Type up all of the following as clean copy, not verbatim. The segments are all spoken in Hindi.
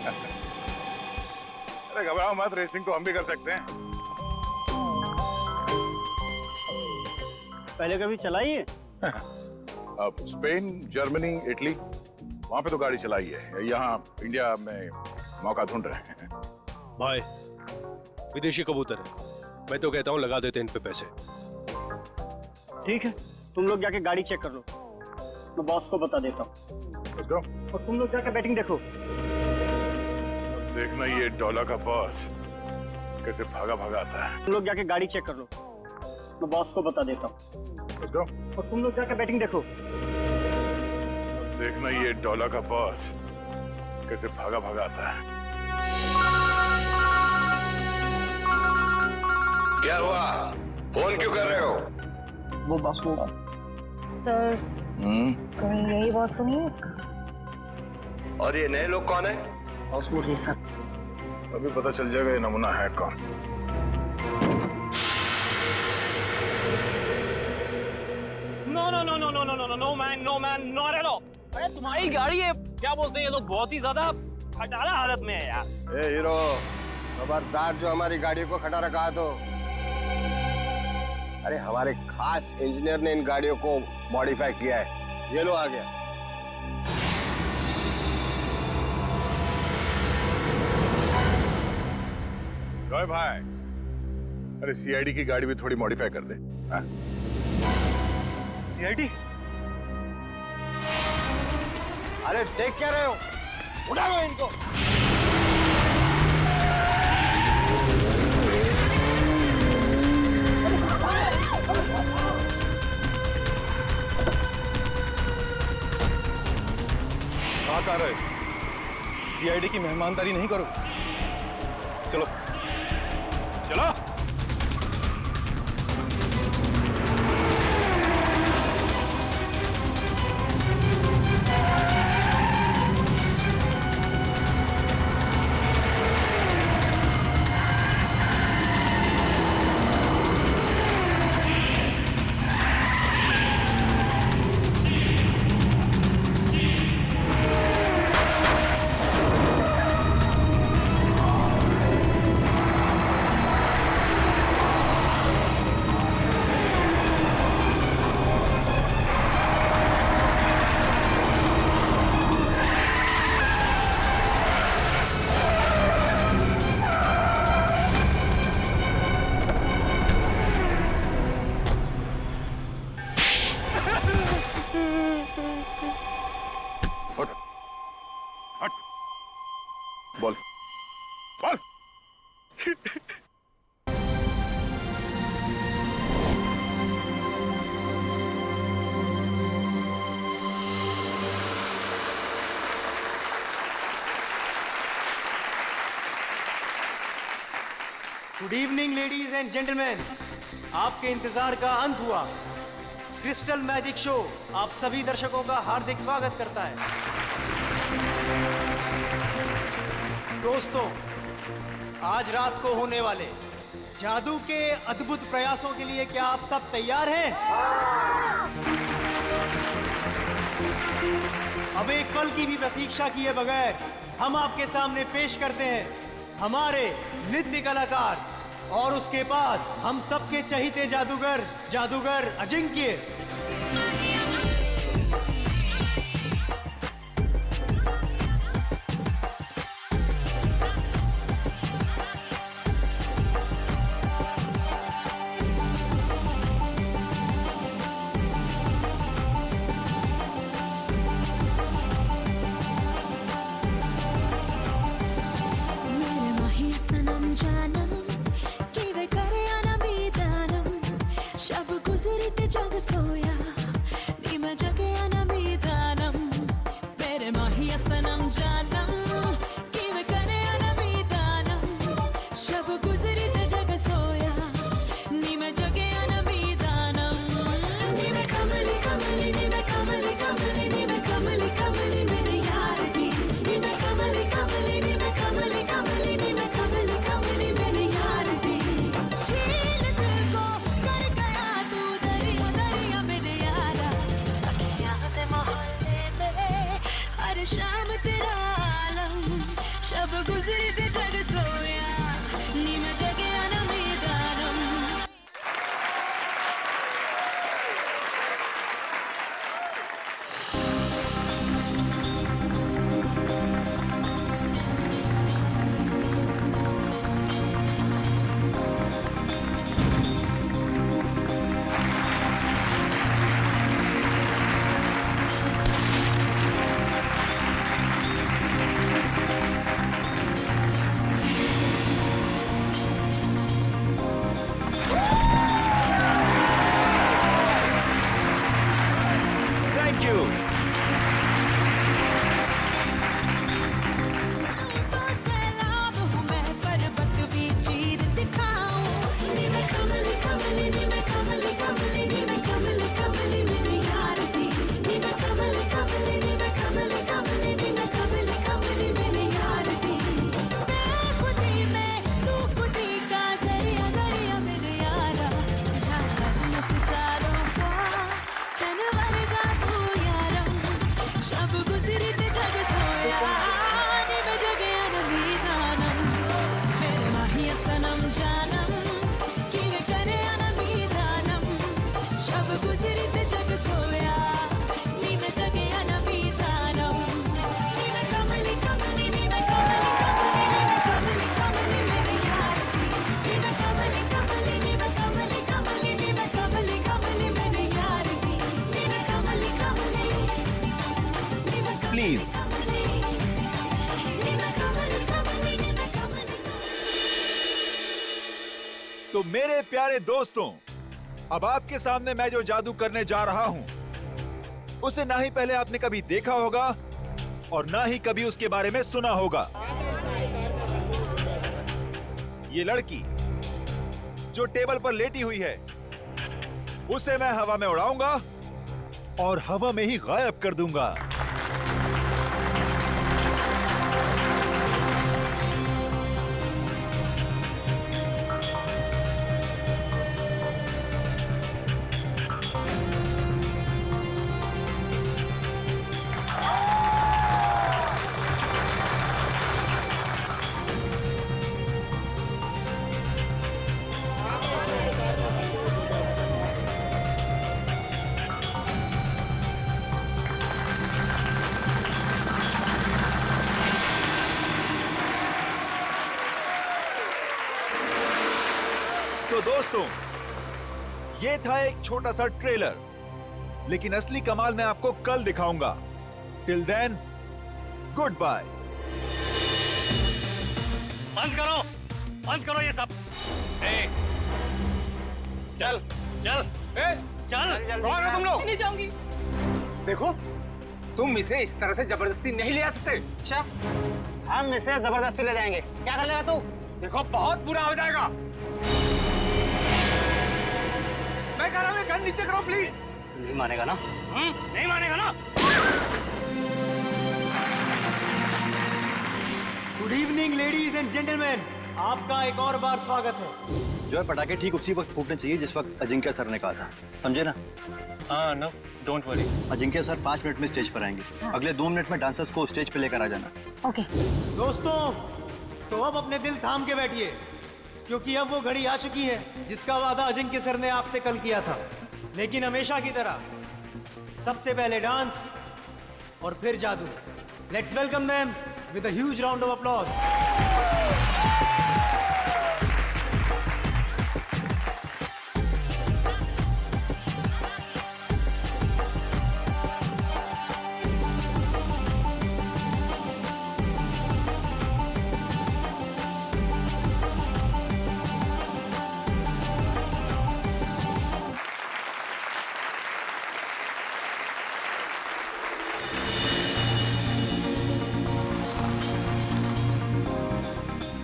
अरे घबराओ मत, रेसिंग तो हम भी कर सकते हैं। पहले कभी चलाई है? अब स्पेन, जर्मनी, इटली, वहां पे तो गाड़ी चलाई है। यहाँ इंडिया में मौका ढूंढ रहे हैं। भाई विदेशी कबूतर है, मैं तो कहता हूँ लगा देते इन पे पैसे। ठीक है, तुम लोग जाके गाड़ी चेक कर लो, मैं बॉस को बता देता हूँ। Let's go। और तुम लोग जाके बैटिंग देखो। देखना ये डॉलर का बॉस कैसे भागा भागा आता है। तुम लोग जाके गाड़ी चेक कर लो, मैं बॉस को बता देता हूँ। Let's go। और तुम लोग जाके बैटिंग देखो। देखना ये डॉलर का बॉस कैसे भागा भागा आता है। क्या हुआ? फोन क्यों कर रहे हो? वो बॉस होगा। सर कहीं यही बॉस तो नहीं है इसका? और ये नए लोग कौन है? बॉस बोल रही सर। अभी पता चल जाएगा ये नमूना है कौन। No no no no no no no no man, no man, no at all. अरे तुम्हारी गाड़ी है, क्या बोलते हैं ये लोग, बहुत ही ज्यादा खटारा हालत में है यार। ए हीरो, खबरदार जो हमारी गाड़ियों को खटा रखा है तो। अरे हमारे खास इंजीनियर ने इन गाड़ियों को मॉडिफाई किया है। ये लो आ गया। जॉय भाई, अरे सीआईडी की गाड़ी भी थोड़ी मॉडिफाई कर दे। सीआईडी? अरे देख क्या रहे हो? उठा लो इनको। कहाँ का रहे? सीआईडी की मेहमानदारी नहीं करो। चलो चलो। बोल बोल। Good evening ladies and gentleman, आपके इंतजार का अंत हुआ। क्रिस्टल मैजिक शो आप सभी दर्शकों का हार्दिक स्वागत करता है। दोस्तों, आज रात को होने वाले जादू के अद्भुत प्रयासों के लिए क्या आप सब तैयार हैं? अब एक पल की भी प्रतीक्षा किए बगैर हम आपके सामने पेश करते हैं हमारे नृत्य कलाकार और उसके बाद हम सबके चहीते जादूगर अजिंक्य। जग सोड गुजरिते जग सोया नीम जगे अनमिदानम थैंक यू। तो सैलाब हूँ मैं पर्वत भी चीर दिखाऊं नी मैं कमली कमली नी मैं कमली कमली नी मैं कमली कमली मेरी यार दी नी मैं कमली कमली नी मैं कमली कमली नी मैं कमली कमली मेरी यार दी मैं खुदी में तू खुदी का जरिया जरिया मेरे यारा झांकर सितारों का चनवर का तू यारम शब गुजरी ते जग सोया नी मैं जगे अनमीदानम मेरे माहिया सनम जानम किंग करे अनमीदानम शब गुजरी ते जग सोया नी मैं जगे अनमीदानम नी मैं कमली कमली नी मैं कमली कमली नी मैं कमली कमली मेरी यार दी नी मैं कमली कमली नी मैं कमली कमली नी मैं कमली कमली मेरी यार दी नी मैं कमली कमली नी मैं प्लीज तो मेरे प्यारे दोस्तों, अब आपके सामने मैं जो जादू करने जा रहा हूं उसे ना ही पहले आपने कभी देखा होगा और ना ही कभी उसके बारे में सुना होगा। ये लड़की जो टेबल पर लेटी हुई है उसे मैं हवा में उड़ाऊंगा और हवा में ही गायब कर दूंगा। तो दोस्तों, ये था एक छोटा सा ट्रेलर, लेकिन असली कमाल मैं आपको कल दिखाऊंगा। Till then, goodbye. बंद करो ये सब। चल चल चल कौन हो तुम लोग? नहीं जाऊंगी। देखो, तुम इसे इस तरह से जबरदस्ती नहीं ले आ सकते। अच्छा, हम इसे जबरदस्ती ले जाएंगे। क्या कर लेगा तू? देखो, बहुत बुरा हो जाएगा। मैं कह रहा हूँ गन नीचे करो प्लीज। नहीं मानेगा ना? नहीं मानेगा ना? Good evening ladies and gentleman, आपका एक और बार स्वागत है। जो है पटाखे ठीक उसी वक्त फूटने चाहिए जिस वक्त अजिंक्य सर ने कहा था, समझे ना? हाँ, no, don't worry. Ajinkya sir 5 minute में स्टेज पर आएंगे। अगले 2 मिनट में डांसर्स को स्टेज पे लेकर आ जाना। ओके। दोस्तों, तो अब अपने दिल थाम के बैठिए, क्योंकि अब वो घड़ी आ चुकी है जिसका वादा अजिंक्य सर ने आपसे कल किया था। लेकिन हमेशा की तरह सबसे पहले डांस और फिर जादू। Let's welcome them with a huge round of applause.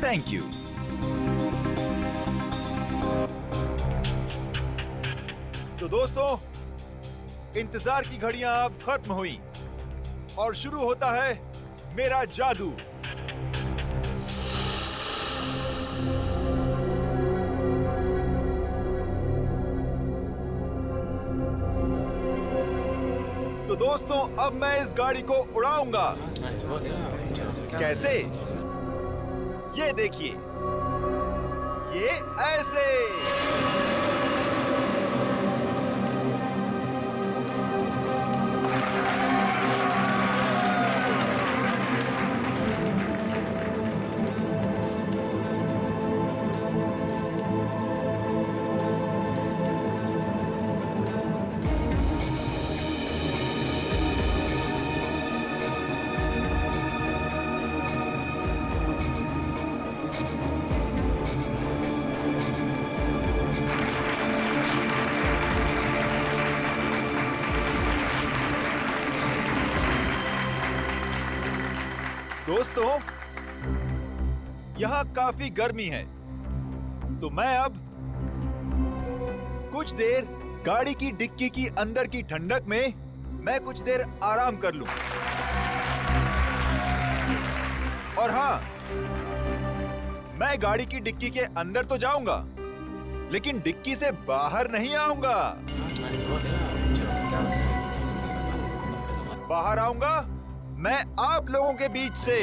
Thank you. तो दोस्तों, इंतजार की घड़ियां अब खत्म हुई और शुरू होता है मेरा जादू। तो दोस्तों, अब मैं इस गाड़ी को उड़ाऊंगा। कैसे? ये देखिए, ये ऐसे। दोस्तों, यहां काफी गर्मी है, तो मैं अब कुछ देर गाड़ी की डिक्की की अंदर की ठंडक में मैं कुछ देर आराम कर लूं। और हां, मैं गाड़ी की डिक्की के अंदर तो जाऊंगा, लेकिन डिक्की से बाहर नहीं आऊंगा। बाहर आऊंगा मैं आप लोगों के बीच से।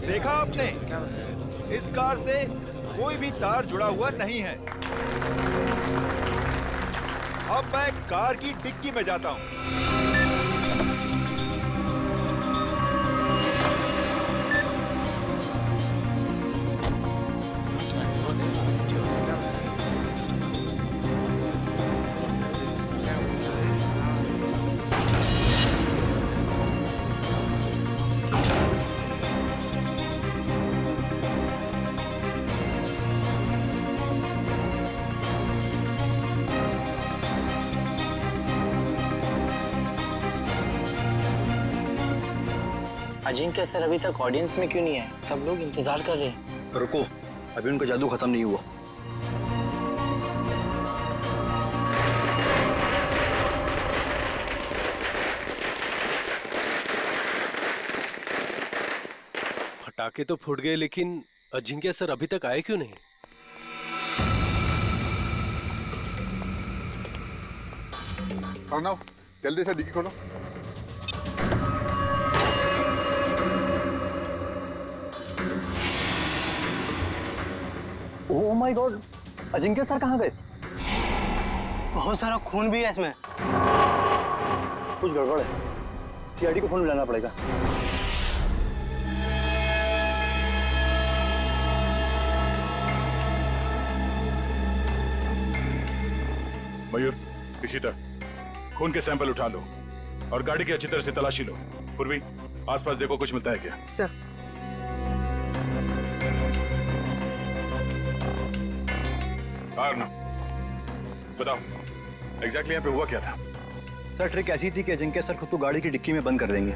देखा आपने, इस कार से कोई भी तार जुड़ा हुआ नहीं है। अब मैं कार की डिक्की में जाता हूं। अजिंक्य सर अभी तक ऑडियंस में क्यों नहीं है? सब लोग इंतजार कर रहे हैं। रुको, अभी उनका जादू खत्म नहीं हुआ। पटाखे तो फूट गए, लेकिन अजिंक्य सर अभी तक आए क्यों नहीं? अर्णव, जल्दी से डिक्की खोलो। Oh my God, Ajinkya sir कहाँ गए? बहुत सारा खून भी है इसमें। कुछ गड़बड़ है, सीआईडी को फोन मिलाना पड़ेगा। मयूर, इशिता, खून के सैंपल उठा लो और गाड़ी की अच्छी तरह से तलाशी लो। पूर्वी, आसपास देखो कुछ मिलता है क्या? सर। बताओ, एग्जैक्टली यहाँ पे हुआ क्या था? सर, ट्रिक ऐसी थी कि अजिंक्य सर खुद को गाड़ी की डिक्की में बंद कर देंगे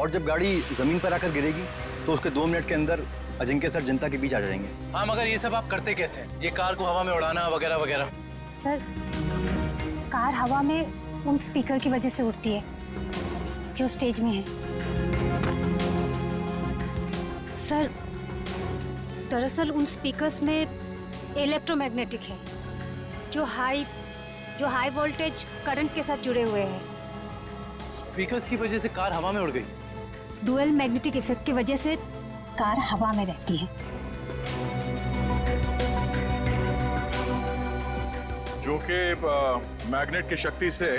और जब गाड़ी जमीन पर आकर गिरेगी तो उसके 2 मिनट के अंदर अजिंक्य सर जनता के बीच आ जाएंगे। हाँ, मगर ये सब आप करते कैसे? ये कार को हवा में उड़ाना वगैरह वगैरह। सर, कार हवा में उन स्पीकर की वजह से उड़ती है जो स्टेज में है। सर, दरअसल उन स्पीकर्स में इलेक्ट्रोमैग्नेटिक है जो हाई वोल्टेज करंट के साथ जुड़े हुए हैं। स्पीकर्स की वजह से कार हवा में उड़ गई। डुअल मैग्नेटिक इफेक्ट की वजह से कार हवा में रहती है। क्योंकि मैग्नेट की शक्ति से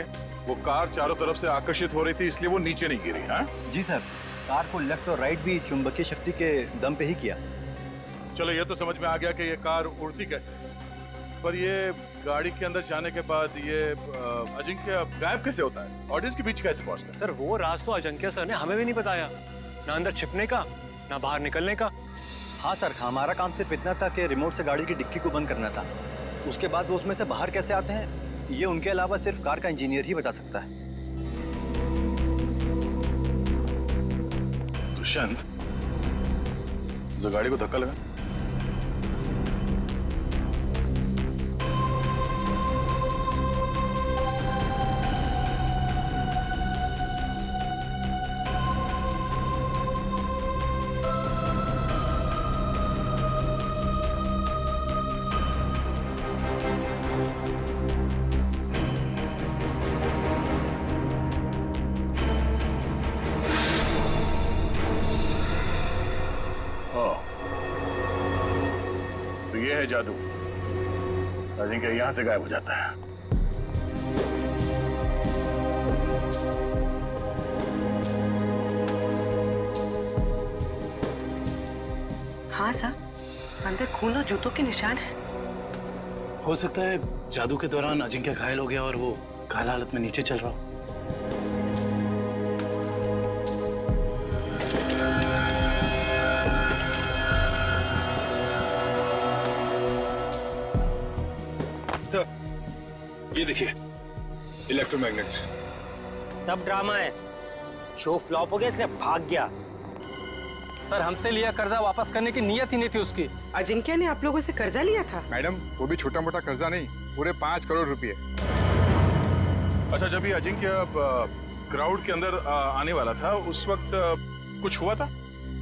वो कार चारों तरफ से आकर्षित हो रही थी, इसलिए वो नीचे नहीं गिरी। हाँ जी सर, कार को लेफ्ट और राइट भी चुंबकीय शक्ति के दम पे ही किया। चलो, ये तो समझ में आ गया कि ये कार उड़ती कैसे, पर ये गाड़ी के अंदर जाने के बाद ये अजिंक्य गायब कैसे होता है? ऑडियंस के बीच कैसे पहुंचता है? सर, वो राज तो अजिंक्य सर ने हमें भी नहीं बताया, ना अंदर छिपने का ना बाहर निकलने का। हाँ सर, हमारा काम सिर्फ इतना था कि रिमोट से गाड़ी की डिक्की को बंद करना था। उसके बाद वो उसमें से बाहर कैसे आते हैं, ये उनके अलावा सिर्फ कार का इंजीनियर ही बता सकता है। दुष्यंत, जो गाड़ी को धक्का लगा। जादू अजिंक्य यहां से गायब हो जाता है। हाँ सर, अंदर खून और जूतों के निशान है। हो सकता है जादू के दौरान अजिंक्य घायल हो गया और वो घायल हालत में नीचे चल रहा हो। सर, ये देखिए इलेक्ट्रोमैग्नेट्स। सब ड्रामा है, शो फ्लॉप हो गया इसलिए भाग गया। सर हमसे लिया कर्जा वापस करने की नीयत ही नहीं थी उसकी। अजिंक्य ने आप लोगों से कर्जा लिया था? मैडम वो भी छोटा मोटा कर्जा नहीं, पूरे 5 करोड़ रुपए। अच्छा, जब ये अजिंक्य क्राउड के अंदर आने वाला था उस वक्त कुछ हुआ था?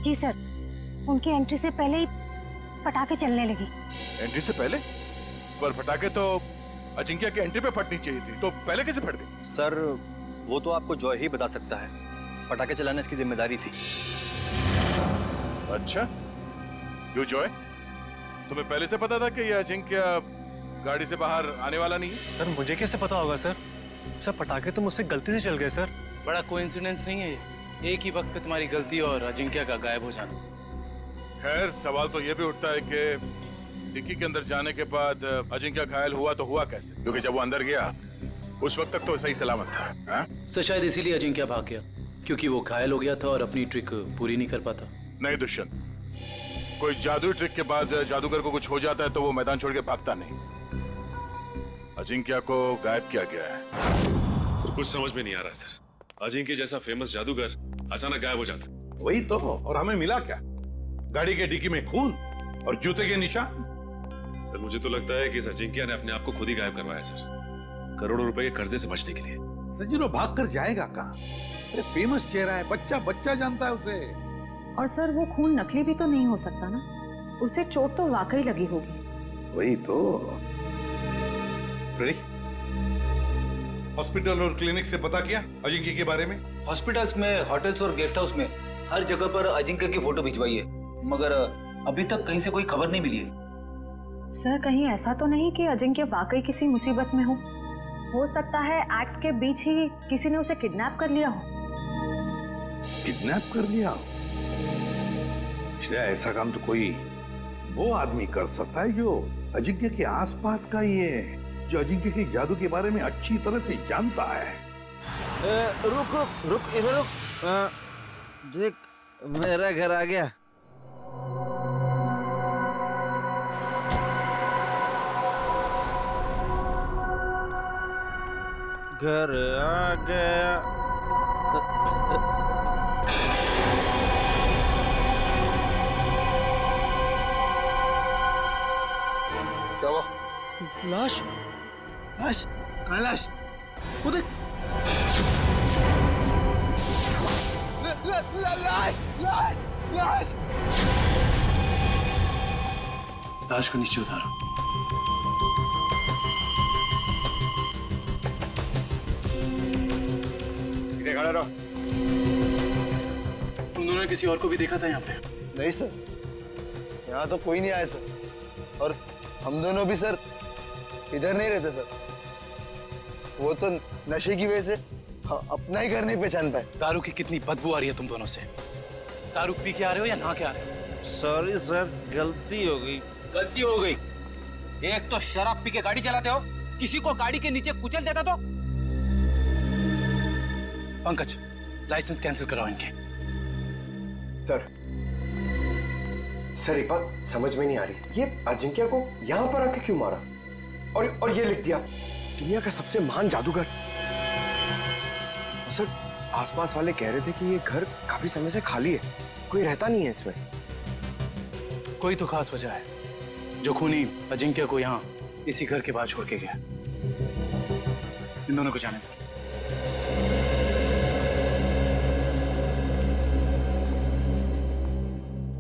जी सर, उनकी एंट्री से पहले ही पटाखे चलने लगे। एंट्री से पहले? पर पटाखे तो अजिंक्य के एंट्री पे फटनी चाहिए थी, तो पहले कैसे फट गई? सर वो तो आपको जॉय ही बता सकता है, पटाखे चलाना इसकी जिम्मेदारी थी। अच्छा, क्यों जॉय? तुम्हें पहले से पता था कि ये अजिंक्य गाड़ी से बाहर आने वाला नहीं? सर मुझे कैसे पता होगा सर? सर पटाखे तो मुझसे गलती से चल गए सर। बड़ा कोइंसिडेंस नहीं है ये, एक ही वक्त पे तुम्हारी गलती और अजिंक्य का गायब हो जाना। खैर, सवाल तो ये भी उठता है कि डिक्की के अंदर जाने के बाद अजिंक्य घायल हुआ तो हुआ कैसे? क्योंकि जब वो अंदर गया उस वक्त तक तो सही सलामत था। हा? सर शायद इसीलिए अजिंक्य भाग गया, क्योंकि वो घायल हो गया था और अपनी ट्रिक पूरी नहीं कर पाता। नहीं दुष्यंत, कोई जादुई ट्रिक के बाद जादूगर को कुछ हो जाता है तो वो मैदान छोड़ के भागता नहीं। अजिंक्य को गायब किया गया है। सर कुछ समझ में नहीं आ रहा सर, अजिंक्य जैसा फेमस जादूगर अचानक गायब हो जाता। वही तो, और हमें मिला क्या? गाड़ी के डिक्की में खून और जूते के निशान। सर मुझे तो लगता है कि इस अजिंक्य ने अपने आप को खुद ही गायब करवाया सर, करोड़ों रुपए के कर्जे से बचने के लिए। सजीरो भाग कर जाएगा कहाँ? अरे फेमस चेहरा है, बच्चा बच्चा जानता है उसे। और सर वो खून नकली भी तो नहीं हो सकता ना, उसे चोट तो वाकई लगी होगी। वही तो। हॉस्पिटल और क्लिनिक से पता किया अजिंक्य के बारे में? हॉस्पिटल्स में, होटल्स और गेस्ट हाउस में हर जगह पर अजिंक्य की फोटो भिजवाई है, मगर अभी तक कहीं से कोई खबर नहीं मिली है। सर कहीं ऐसा तो नहीं कि अजिंक्य वाकई किसी मुसीबत में हो सकता है एक्ट के बीच ही किसी ने उसे किडनैप कर लिया हो। किडनैप कर लिया हो? ऐसा काम तो कोई वो आदमी कर सकता है जो अजिंक्य के आसपास का ही है, जो अजिंक्य के जादू के बारे में अच्छी तरह से जानता है। रुक रुक रुक, इधर रुक। देख मेरा घर आ गया। घर आ गया। क्या हुआ? लाश, लाश, कहाँ लाश? वो देख। लाश, लाश, लाश। लाश को नीचे उतारो। खड़ा रहो। तुम दोनों ने किसी और को भी देखा था यहाँ पे? नहीं सर, यहाँ तो कोई नहीं आया सर, और हम दोनों भी सर इधर नहीं रहते सर। वो तो नशे की वजह से अपना ही घर नहीं पहचान पाए। दारू की कितनी बदबू आ रही है तुम दोनों से। दारू पी के आ रहे हो या नहा के आ रहे हो? सॉरी सर, गलती हो गई। गलती हो गई? एक तो शराब पी के गाड़ी चलाते हो, किसी को गाड़ी के नीचे कुचल देता तो। पंकज, लाइसेंस कैंसिल कराओ इनके। सर एक बात समझ में नहीं आ रही, ये अजिंक्य को यहाँ पर आके क्यों मारा? और ये लिख दिया दुनिया का सबसे महान जादूगर। और सर आसपास वाले कह रहे थे कि ये घर काफी समय से खाली है, कोई रहता नहीं है इसमें। कोई तो खास वजह है जो खूनी अजिंक्य को यहाँ इसी घर के बाहर छोड़ के गया। इन दोनों को जाने दो।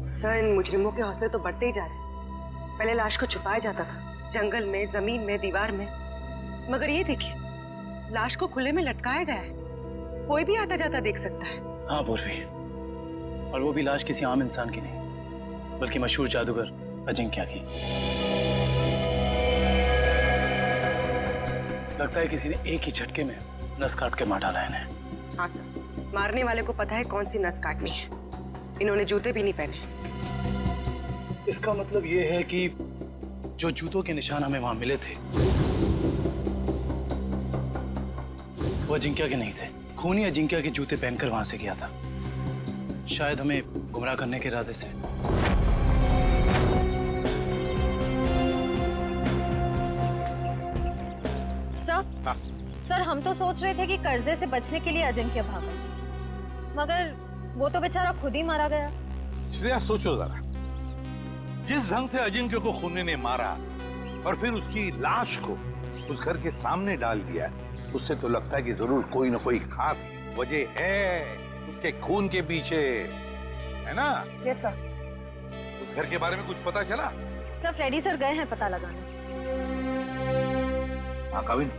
सर इन मुजरिमों के हौसले तो बढ़ते ही जा रहे हैं। पहले लाश को छुपाया जाता था, जंगल में, जमीन में, दीवार में, मगर ये देखिए लाश को खुले में लटकाया गया है, कोई भी आता जाता देख सकता है। हाँ पूर्वी, और वो भी लाश किसी आम इंसान की नहीं, बल्कि मशहूर जादूगर अजिंक्य की। लगता है किसी ने एक ही झटके में नस काट के मार डाला इन्हें। हाँ सर, मारने वाले को पता है कौन सी नस काटनी है। इन्होंने जूते भी नहीं पहने। इसका मतलब ये है कि जो जूतों के निशान हमें वहां मिले थे वो अजिंक्या के नहीं थे। खूनी अजिंक्या के जूते पहनकर वहां से गया था, शायद हमें गुमराह करने के इरादे से। सर हम तो सोच रहे थे कि कर्जे से बचने के लिए अजिंक्य भागा, मगर वो तो बेचारा खुद ही मारा गया। श्रेया सोचो जरा, जिस ढंग से अजिंक्य को खूनी ने मारा और फिर उसकी लाश को उस घर के सामने डाल दिया, उससे तो लगता है कि जरूर कोई ना कोई खास वजह है उसके खून के पीछे, है ना? Yes sir. उस घर के बारे में कुछ पता चला? सर फ्रेडी सर गए हैं पता लगाने। हाँ काविन,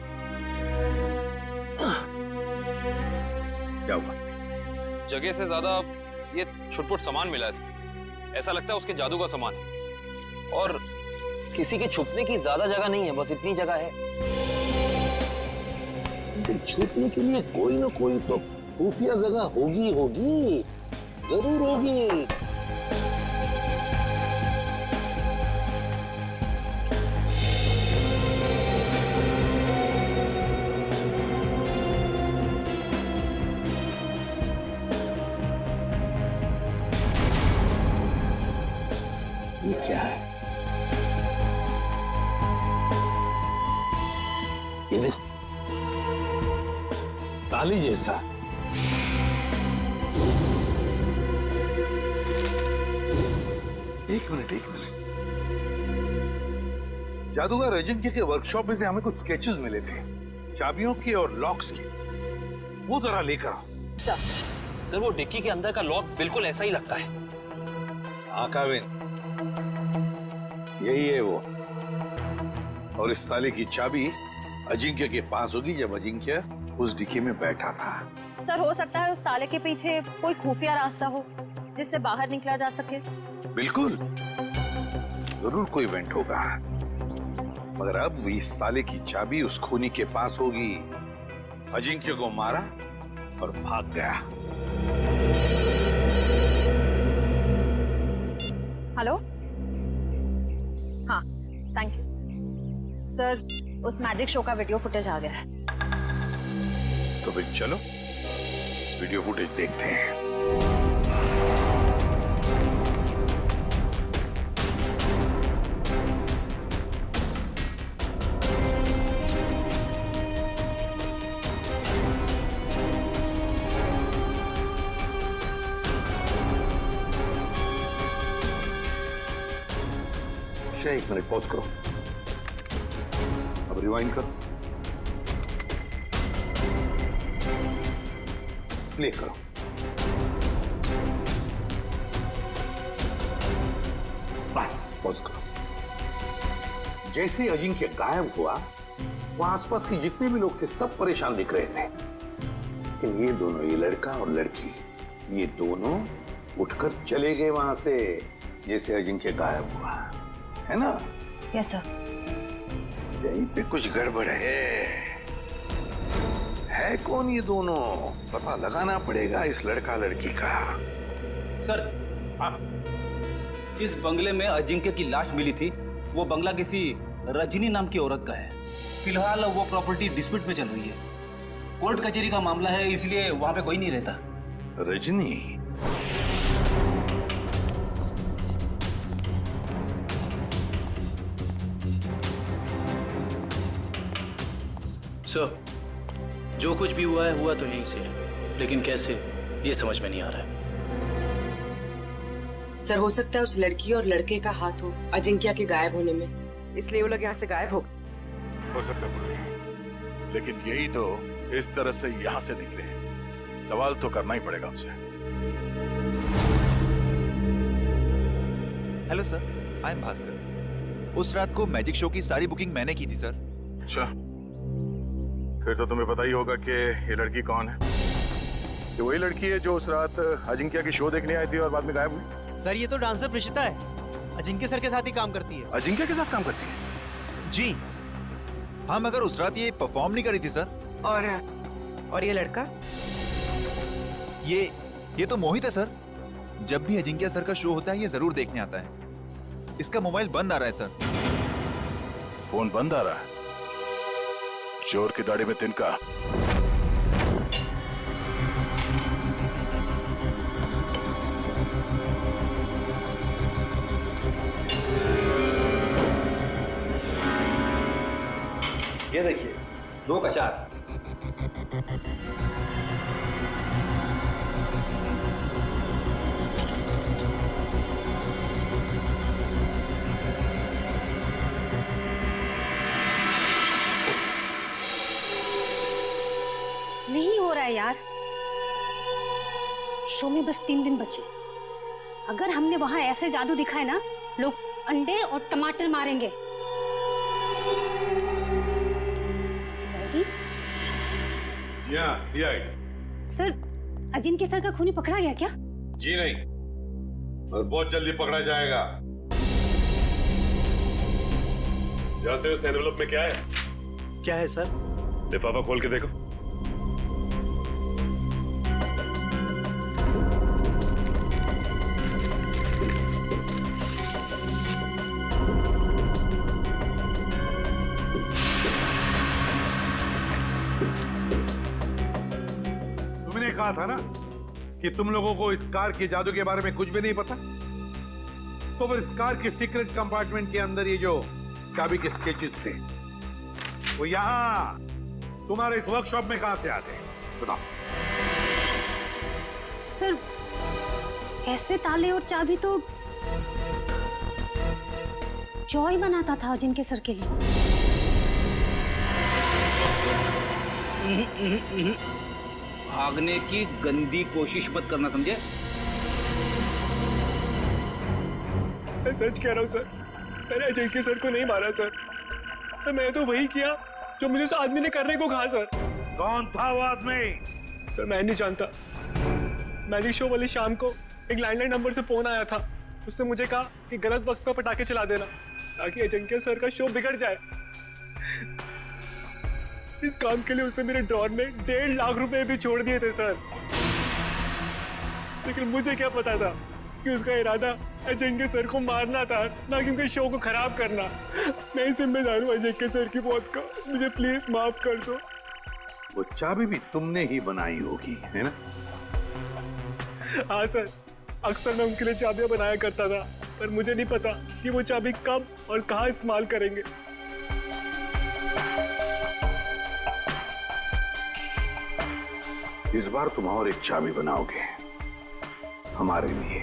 क्या हुआ? जगह से ज्यादा ये छुटपुट सामान मिला है इसमें। ऐसा लगता है उसके जादू का सामान है। और किसी के छुपने की ज्यादा जगह नहीं है, बस इतनी जगह है। छुपने के लिए कोई ना कोई तो खुफिया जगह होगी, जरूर होगी। ये क्या है? ये देख, ताली जैसा। एक मिनट। जादूगर अजिंक्य के वर्कशॉप में से हमें कुछ स्केचेस मिले थे, चाबियों की और लॉक्स की। वो जरा लेकर आओ। सर वो डिक्की के अंदर का लॉक बिल्कुल ऐसा ही लगता है। हाँ काविन, यही है वो। और इस ताले की चाबी अजिंक्य के पास होगी जब अजिंक्य उस डिक्की में बैठा था। सर हो सकता है उस ताले के पीछे कोई खुफिया रास्ता हो जिससे बाहर निकला जा सके। बिल्कुल, जरूर कोई इवेंट होगा, मगर अब इस ताले की चाबी उस खूनी के पास होगी। अजिंक्य को मारा और भाग गया। हेलो, हाँ थैंक यू सर। उस मैजिक शो का वीडियो फुटेज आ गया है। तो फिर चलो वीडियो फुटेज देखते हैं। एक मिनट पॉज करो, अब रिवाइंड करो, प्ले करो। बस पॉज करो। जैसे अजिंक्य गायब हुआ, वहां आसपास के जितने भी लोग थे सब परेशान दिख रहे थे, लेकिन ये दोनों, ये लड़का और लड़की, ये दोनों उठकर चले गए वहां से जैसे अजिंक्य गायब हुआ, है ना? Yes sir. यहीं पे कुछ गड़बड़ है कौन ये दोनों? पता लगाना पड़ेगा इस लड़का लड़की का। सर, जिस बंगले में अजिंक्य की लाश मिली थी वो बंगला किसी रजनी नाम की औरत का है। फिलहाल वो प्रॉपर्टी डिस्प्यूट में चल रही है, कोर्ट कचहरी का मामला है, इसलिए वहां पे कोई नहीं रहता। रजनी? सर, जो कुछ भी हुआ तो यहीं से है, लेकिन कैसे ये समझ में नहीं आ रहा है। सर हो सकता है उस लड़की और लड़के का हाथ हो अजिंक्या के गायब होने में, इसलिए वो लोग यहाँ से गायब हो सकता है, लेकिन यही तो इस तरह से यहाँ से निकले हैं। सवाल तो करना ही पड़ेगा उनसे। Hello sir, I am Bhaskar. उस रात को मैजिक शो की सारी बुकिंग मैंने की थी सर। अच्छा, फिर तो तुम्हें पता ही होगा कि ये लड़की कौन है। ये वही लड़की है जो उस रात अजिंक्या की शो देखने आई थी और बाद में गायब हुई। सर ये तो डांसर प्रिशिता है, अजिंक्य सर के साथ ही काम करती है। अजिंक्य के साथ काम करती है? जी हाँ, मगर उस रात ये परफॉर्म नहीं करी थी सर। और ये लड़का? ये तो मोहित है सर। जब भी अजिंक्य सर का शो होता है ये जरूर देखने आता है। इसका मोबाइल बंद आ रहा है सर। फोन बंद आ रहा है? चोर की दाढ़ी में तिनका। ये देखिए 2 का 4। नहीं हो रहा है यार। शो में बस 3 दिन बचे। अगर हमने वहां ऐसे जादू दिखाए ना, लोग अंडे और टमाटर मारेंगे। CID? CID. Sir, Ajinkya sir का खूनी पकड़ा गया क्या? जी नहीं, और बहुत जल्दी पकड़ा जाएगा। जानते हो इस एनवेलप में क्या है? क्या है सर? लिफाफा खोल के देखो। तुमने कहा था ना कि तुम लोगों को इस कार के जादू के बारे में कुछ भी नहीं पता। तो फिर इस कार के सीक्रेट कंपार्टमेंट के अंदर ये जो चाबी के स्केचेस थे, वो यहां तुम्हारे इस वर्कशॉप में कहां से आते हैं? बताओ। सर, ऐसे ताले और चाबी तो जॉय बनाता था अजिंक्य सर के लिए। भागने की गंदी कोशिश मत करना, समझे? मैं सच कह रहा हूँ सर, मैंने अजिंक्य सर को नहीं मारा सर। सर, मैंने तो वही किया जो मुझे उस आदमी ने करने को कहा सर। कौन था वो आदमी? सर, मैं नहीं जानता। मैजिक शो वाली शाम को एक लैंडलाइन नंबर से फोन आया था। उसने मुझे कहा कि गलत वक्त पर पटाखे चला देना ताकि अजिंक्य सर का शो बिगड़ जाए। इस काम के लिए उसने मेरे ड्रॉर में 1.5 लाख रुपए भी छोड़ दिए थे सर। लेकिन मुझे क्या पता था कि उसका इरादा अजिंक्य सर को मारना था, ना कि उनके शो को खराब करना। मैं ही जिम्मेदार हूँ अजिंक्य सर की मौत का। मुझे प्लीज माफ कर दो। वो चाबी भी तुमने ही बनाई होगी, है ना? हाँ सर, अक्सर मैं उनके लिए चाबियां बनाया करता था, पर मुझे नहीं पता कि वो चाबी कब और कहाँ इस्तेमाल करेंगे। इस बार तुम और एक चाबी बनाओगे हमारे लिए।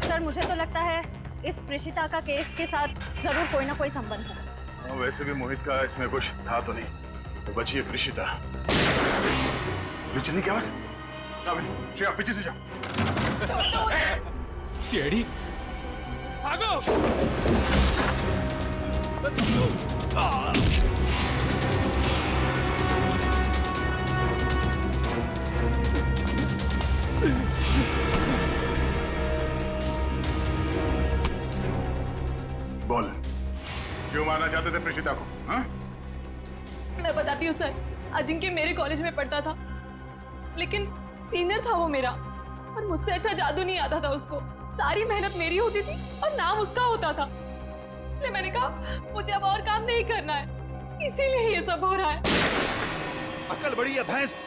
सर, मुझे तो लगता है इस प्रेषिता का केस के साथ जरूर कोई ना कोई संबंध है। वैसे भी मोहित का इसमें कुछ था तो नहीं, तो बची है प्रेषिता। चलने की आवाज। श्रेया, पीछे से जाओ। सीआईडी, भागो! बोल, क्यों मारना चाहते थे प्रेषिता को? हाँ? मैं बताती हूँ सर, अजिंक्य मेरे कॉलेज में पढ़ता था, लेकिन सीनियर था वो मेरा, और मुझसे अच्छा जादू नहीं आता था उसको। सारी मेहनत मेरी होती थी और नाम उसका होता था। इसलिए मैंने कहा मुझे अब और काम नहीं करना है, इसीलिए ये सब हो रहा है। अकल बड़ी है भैंस।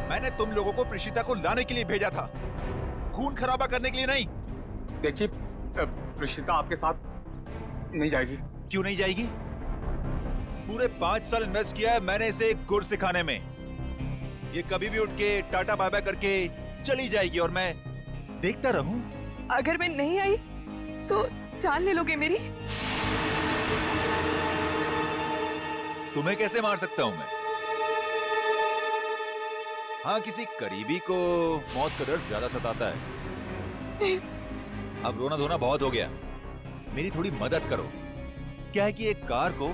मैंने तुम लोगों को प्रेषिता को लाने के लिए भेजा था, खून खराबा करने के लिए नहीं। देखिए, प्रेषिता आपके साथ नहीं जाएगी। क्यों नहीं जाएगी? पूरे 5 साल इन्वेस्ट किया है मैंने इसे गुर सिखाने में। ये कभी भी उठ के टाटा बाय बाय करके चली जाएगी और मैं देखता रहूं। अगर मैं नहीं आई तो जान ले लोगे मेरी? तुम्हें कैसे मार सकता हूं मैं? हाँ, किसी करीबी को मौत का डर ज्यादा सताता है। अब रोना धोना बहुत हो गया, मेरी थोड़ी मदद करो। क्या है कि एक कार को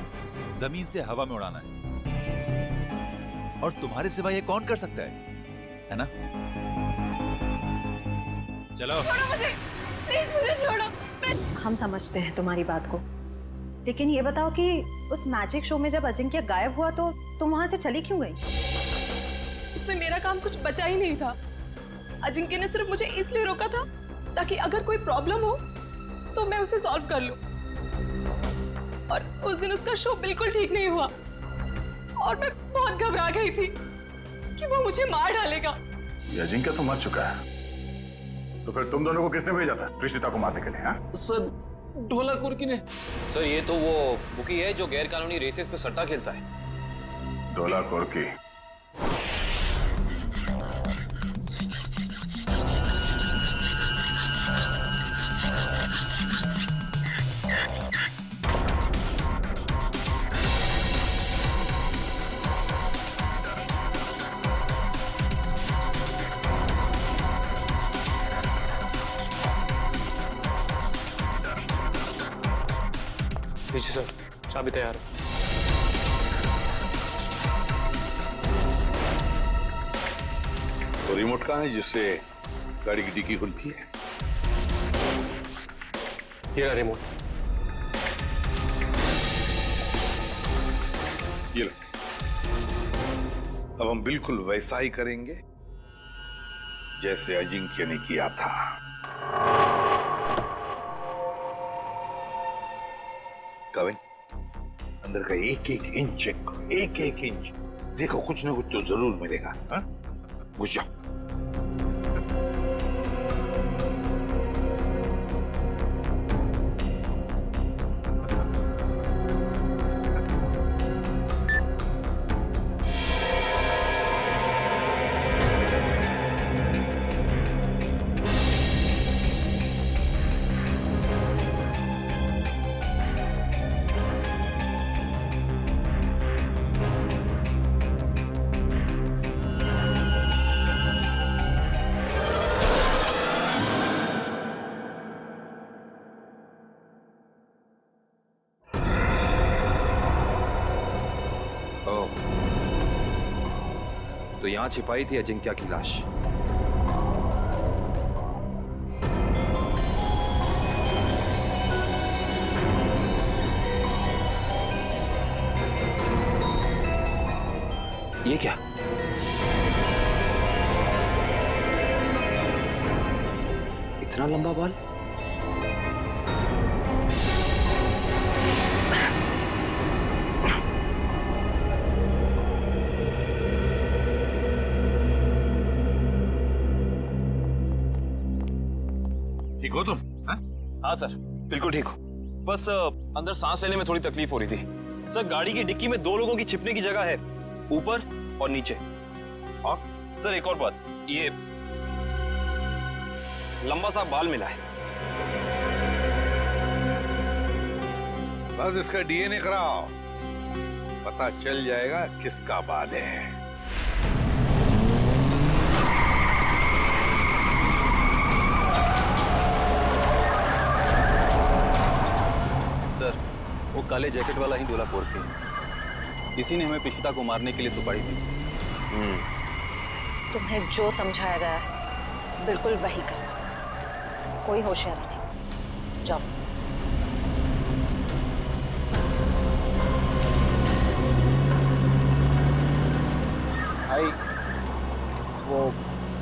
जमीन से हवा में उड़ाना है, और तुम्हारे सिवा ये कौन कर सकता है? है ना? चलो। छोड़ो मुझे, प्लीज मुझे छोड़ो। हम समझते हैं तुम्हारी बात को, लेकिन ये बताओ कि उस मैजिक शो में जब अजिंक्य गायब हुआ तो तुम वहां से चली क्यों गई? उसमें मेरा काम कुछ बचा ही नहीं था। अजिंक्य ने सिर्फ मुझे इसलिए रोका था ताकि अगर कोई प्रॉब्लम हो तो मैं उसे सॉल्व कर लूं। और उस दिन उसका शो बिल्कुल ठीक नहीं हुआ और मैं बहुत घबरा गई थी कि वो मुझे मार डालेगा। ये अजिंक्य तो मर चुका है, तो फिर तुम दोनों को किसने भेजा था रिशिता को मारने के लिए? हाँ सर, ढोला कुर्की ने। सर ये तो वो बुकी है जो गैर कानूनी रेसेस पे सट्टा खेलता है। ढोला कुर्की? जी सर, चाबी तैयार है। तो रिमोट कहाँ है जिससे गाड़ी की डिक्की खुलती है? ये रहा रिमोट। ये लो। अब हम बिल्कुल वैसा ही करेंगे जैसे अजिंक्य ने किया था। कविन, अंदर का एक एक इंच चेक करो, एक एक इंच। देखो कुछ ना कुछ तो जरूर मिलेगा। हाँ? घुस जाओ। तो यहां छिपाई थी अजिंक्य की लाश। ये क्या? इतना लंबा बाल? ठीक हो तुम? हाँ सर, बिल्कुल ठीक हो। बस अंदर सांस लेने में थोड़ी तकलीफ हो रही थी। सर गाड़ी की डिक्की में 2 लोगों की छिपने की जगह है, ऊपर और नीचे। और सर एक और बात, ये लंबा सा बाल मिला है। बस इसका डीएनए कराओ, पता चल जाएगा किसका बाल है। सर, वो काले जैकेट वाला ही ढोला कुर्की है। इसी ने हमें प्रीशिता को मारने के लिए सुपारी दी। तुम्हें जो समझाया गया है बिल्कुल वही करना, कोई होशियारी नहीं। जाओ। भाई, वो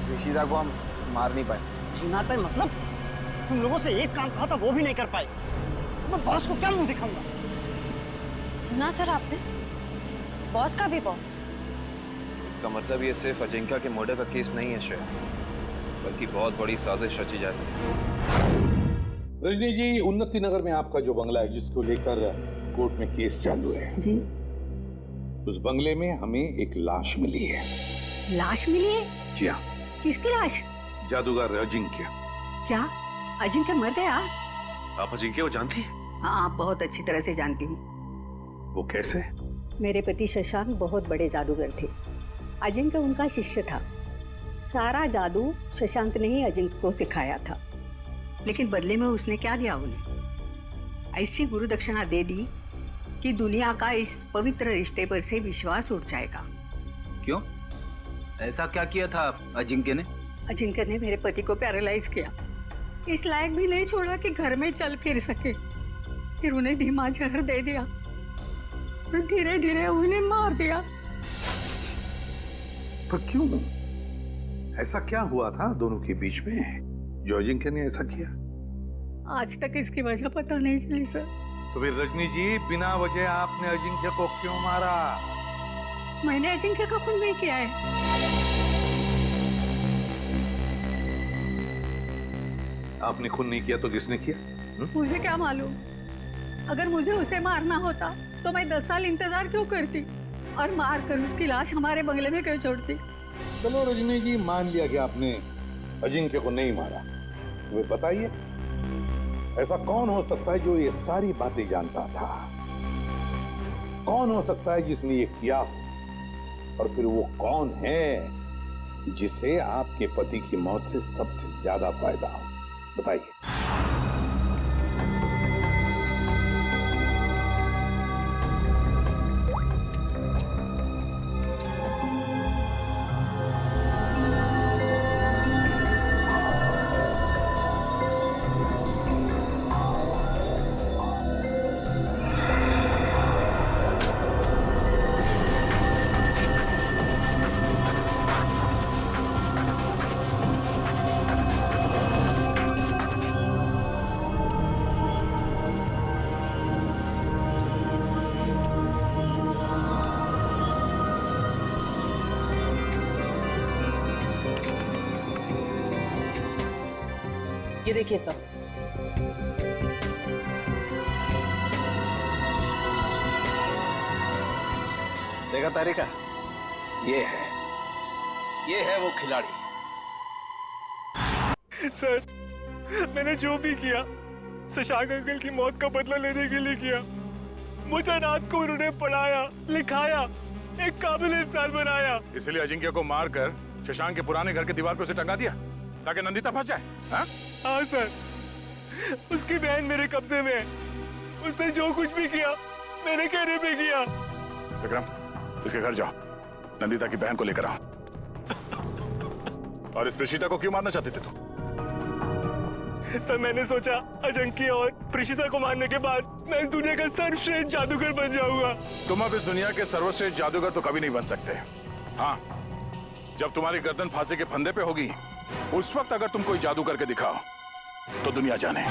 प्रीशिता को हम मार नहीं पाए। नहीं मार पाए मतलब? तुम लोगों से एक काम कहा था वो भी नहीं कर पाए। मैं बॉस को क्या मुंह दिखाऊंगा? सुना सर आपने? बॉस का भी बॉस। इसका मतलब ये सिर्फ अजिंक्य के मर्डर का केस नहीं है श्रेया, बल्कि बहुत बड़ी साजिश रची जा रही है। रजनी जी, उन्नति नगर में आपका जो बंगला है जिसको लेकर कोर्ट में केस चालू है जी, उस बंगले में हमें एक लाश मिली है। लाश मिली है? जी हाँ। किसकी लाश? जादूगर अजिंक्य। क्या अजिंक्य मर गया? आप अजिंक्य को जानती हैं? हाँ, बहुत अच्छी तरह से जानती हूँ। वो कैसे? मेरे पति शशांक बहुत बड़े जादूगर थे। अजिंक्य उनका शिष्य था। सारा जादू शशांक ने ही अजिंक्य को सिखाया था, लेकिन बदले में उसने क्या दिया उन्हें? ऐसी गुरु दक्षिणा दे दी कि दुनिया का इस पवित्र रिश्ते पर से विश्वास उठ जाएगा। क्यों? ऐसा क्या किया था अजिंक्य ने? अजिंक्य ने मेरे पति को पैरालाइज किया, इस लायक भी नहीं छोड़ा कि घर में चल फिर सके। फिर उन्हें धीमा जहर दे दिया और धीरे धीरे उन्हें मार दिया। पर क्यों? ऐसा क्या हुआ था दोनों के बीच में जो अजिंक्य ने ऐसा किया? आज तक इसकी वजह पता नहीं चली सर। तो फिर रजनी जी, बिना वजह आपने अजिंक्य को क्यों मारा? मैंने अजिंक्य का खून नहीं किया है। आपने खून नहीं किया तो किसने किया? मुझे क्या मालूम? अगर मुझे उसे मारना होता तो मैं 10 साल इंतजार क्यों करती और मार कर उसकी लाश हमारे बंगले में क्यों छोड़ती? चलो रजनी जी, मान लिया कि आपने अजिंक्य को नहीं मारा। वे बताइए, ऐसा कौन हो सकता है जो ये सारी बातें जानता था? कौन हो सकता है जिसने ये किया? और फिर वो कौन है जिसे आपके पति की मौत से सबसे ज्यादा फायदा हो? बताइए। ये देखिए सब। देखा तारिका? ये है वो खिलाड़ी। सर, मैंने जो भी किया शशांक अंकल की मौत का बदला लेने के लिए किया। मुझे रात को उन्होंने पढ़ाया, लिखाया, एक काबिल इंसान बनाया। इसलिए अजिंक्य को मारकर शशांक के पुराने घर के दीवार पे उसे टंगा दिया ताकि नंदिता फंस जाए। हाँ सर, उसकी बहन मेरे कब्जे में है। उसने जो कुछ भी किया मेरे कहने पे किया। विक्रम, इसके घर जाओ, नंदिता की बहन को लेकर आओ। और इस प्रीशिता को क्यों मारना चाहते थे तुम? सर, मैंने सोचा अजिंक्य और प्रीशिता को मारने के बाद मैं इस दुनिया का सर्वश्रेष्ठ जादूगर बन जाऊंगा। तुम अब इस दुनिया के सर्वश्रेष्ठ जादूगर तो कभी नहीं बन सकते। हाँ, जब तुम्हारी गर्दन फांसी के फंदे पे होगी, उस वक्त अगर तुम कोई जादू करके दिखाओ तो दुनिया जाने।